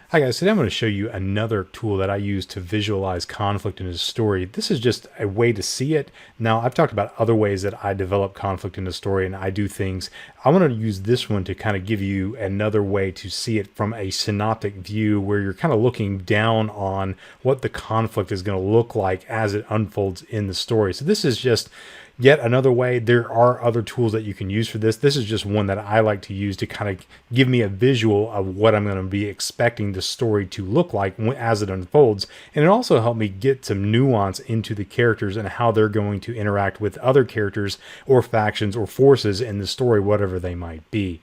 Hi guys, today I'm going to show you another tool that I use to visualize conflict in a story. This is just a way to see it. Now, I've talked about other ways that I develop conflict in a story and I do things. I want to use this one to kind of give you another way to see it from a synoptic view where you're kind of looking down on what the conflict is going to look like as it unfolds in the story. So this is just yet another way. There are other tools that you can use for this. This is just one that I like to use to kind of give me a visual of what I'm going to be expecting the story to look like as it unfolds. And it also helped me get some nuance into the characters and how they're going to interact with other characters or factions or forces in the story, whatever they might be.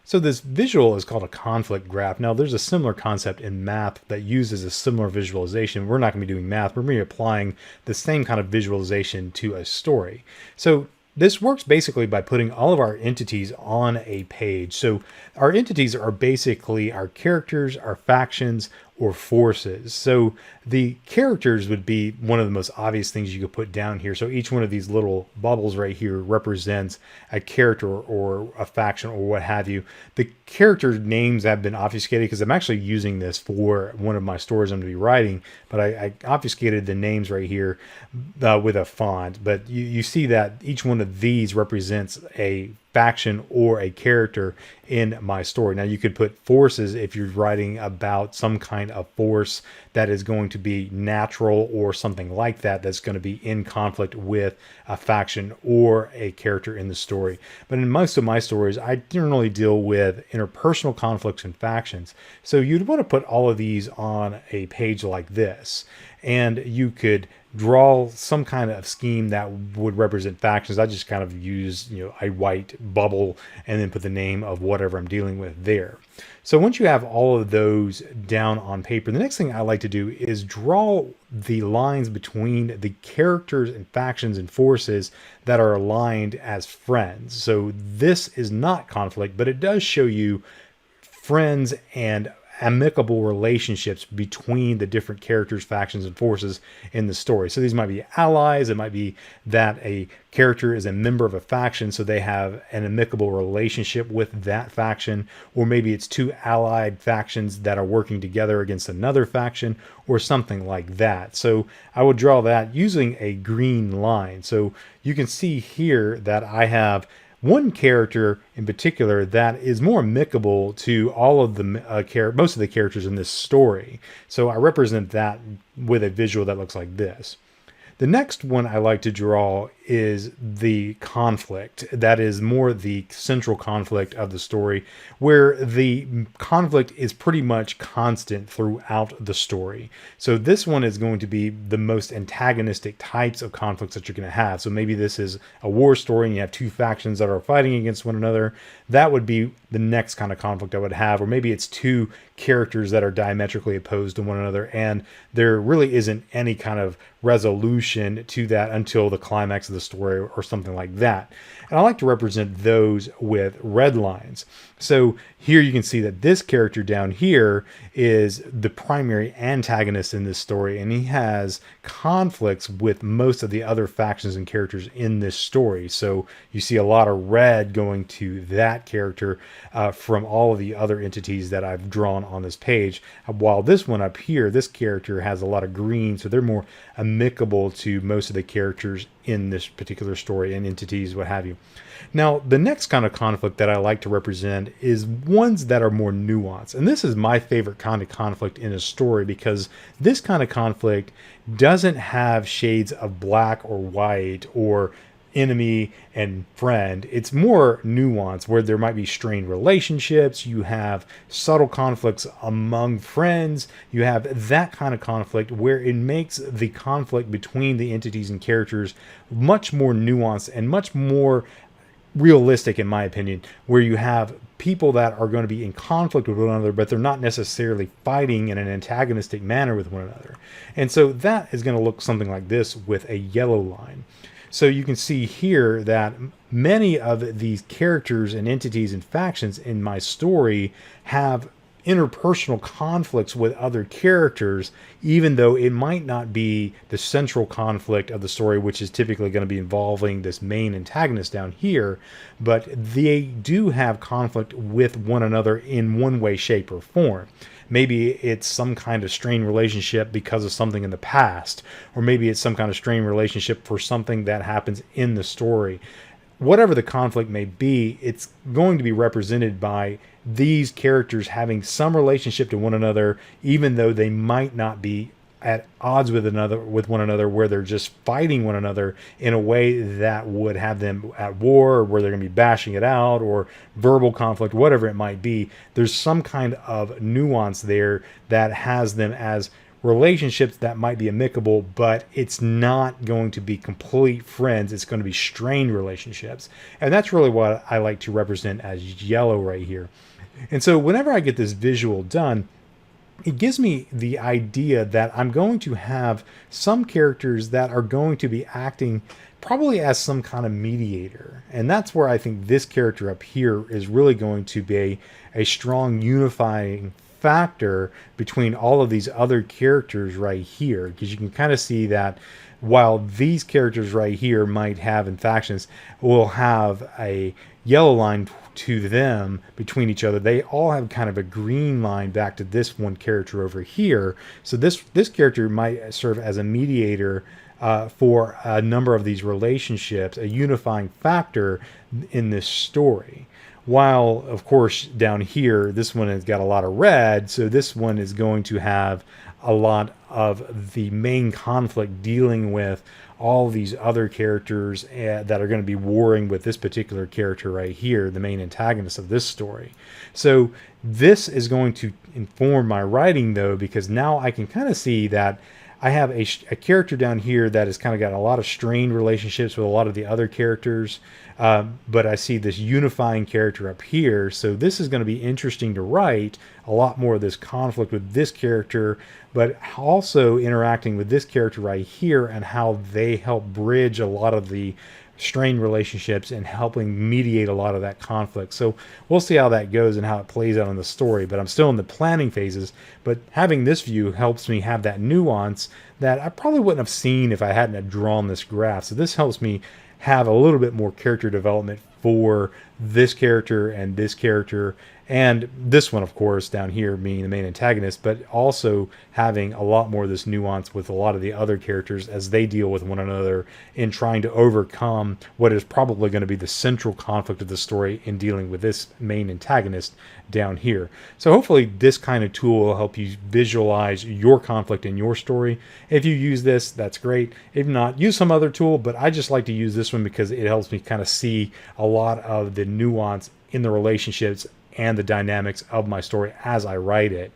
So this visual is called a conflict graph. Now there's a similar concept in math that uses a similar visualization. We're not going to be doing math. We're going to be applying the same kind of visualization to a story. So this works basically by putting all of our entities on a page. So our entities are basically our characters, our factions, or forces. So the characters would be one of the most obvious things you could put down here. So each one of these little bubbles right here represents a character or a faction or what have you. The character names have been obfuscated because I'm actually using this for one of my stories I'm going to be writing, but I obfuscated the names right here with a font. But you see that each one of these represents a faction or a character in my story. Now you could put forces if you're writing about some kind of force that is going to be natural or something like that, that's going to be in conflict with a faction or a character in the story. But in most of my stories, I generally deal with interpersonal conflicts and factions. So you'd want to put all of these on a page like this, and you could draw some kind of scheme that would represent factions. I just kind of use, a white bubble and then put the name of whatever I'm dealing with there. So once you have all of those down on paper, the next thing I like to do is draw the lines between the characters and factions and forces that are aligned as friends. So this is not conflict, but it does show you friends and amicable relationships between the different characters, factions, and forces in the story. So these might be allies. It might be that a character is a member of a faction, so they have an amicable relationship with that faction, or maybe it's two allied factions that are working together against another faction, or something like that. So I would draw that using a green line. So you can see here that I have one character in particular that is more amicable to all of the most of the characters in this story. So I represent that with a visual that looks like this. The next one I like to draw is the conflict. That is more the central conflict of the story, where the conflict is pretty much constant throughout the story. So this one is going to be the most antagonistic types of conflicts that you're going to have. So maybe this is a war story and you have two factions that are fighting against one another. That would be the next kind of conflict I would have. Or maybe it's two characters that are diametrically opposed to one another and there really isn't any kind of resolution to that until the climax of the story or something like that. And I like to represent those with red lines. So here you can see that this character down here is the primary antagonist in this story, and he has conflicts with most of the other factions and characters in this story. So you see a lot of red going to that character from all of the other entities that I've drawn on this page. While this one up here, this character has a lot of green, so they're more amicable to most of the characters in this particular story and entities, what have you. Now, the next kind of conflict that I like to represent is ones that are more nuanced. And this is my favorite kind of conflict in a story because this kind of conflict doesn't have shades of black or white or enemy and friend. It's more nuanced where there might be strained relationships. You have subtle conflicts among friends. You have that kind of conflict where it makes the conflict between the entities and characters much more nuanced and much more realistic, in my opinion, where you have people that are going to be in conflict with one another, but they're not necessarily fighting in an antagonistic manner with one another. And so that is going to look something like this with a yellow line. So you can see here that many of these characters and entities and factions in my story have interpersonal conflicts with other characters, even though it might not be the central conflict of the story, which is typically going to be involving this main antagonist down here, but they do have conflict with one another in one way, shape, or form. Maybe it's some kind of strained relationship because of something in the past, or maybe it's some kind of strained relationship for something that happens in the story. Whatever the conflict may be, it's going to be represented by these characters having some relationship to one another, even though they might not be at odds with one another, where they're just fighting one another in a way that would have them at war, or where they're going to be bashing it out, or verbal conflict, whatever it might be. There's some kind of nuance there that has them as relationships that might be amicable, but it's not going to be complete friends. It's going to be strained relationships. And that's really what I like to represent as yellow right here. And so whenever I get this visual done, it gives me the idea that I'm going to have some characters that are going to be acting probably as some kind of mediator. And that's where I think this character up here is really going to be a strong unifying factor between all of these other characters right here, because you can kind of see that while these characters right here might have in factions will have a yellow line to them between each other, they all have kind of a green line back to this one character over here. So this character might serve as a mediator for a number of these relationships, a unifying factor in this story. While, of course, down here, this one has got a lot of red, so this one is going to have a lot of the main conflict dealing with all these other characters that are going to be warring with this particular character right here, the main antagonist of this story. So this is going to inform my writing, though, because now I can kind of see that I have a character down here that has kind of got a lot of strained relationships with a lot of the other characters, but I see this unifying character up here. So this is going to be interesting to write, a lot more of this conflict with this character, but also interacting with this character right here and how they help bridge a lot of the strained relationships and helping mediate a lot of that conflict. So we'll see how that goes and how it plays out in the story, but I'm still in the planning phases. But having this view helps me have that nuance that I probably wouldn't have seen if I hadn't drawn this graph. So this helps me have a little bit more character development for this character and this one, of course, down here being the main antagonist, but also having a lot more of this nuance with a lot of the other characters as they deal with one another in trying to overcome what is probably going to be the central conflict of the story in dealing with this main antagonist down here. So hopefully this kind of tool will help you visualize your conflict in your story. If you use this, that's great. If not, use some other tool, but I just like to use this one because it helps me kind of see a lot of the nuance in the relationships and the dynamics of my story as I write it.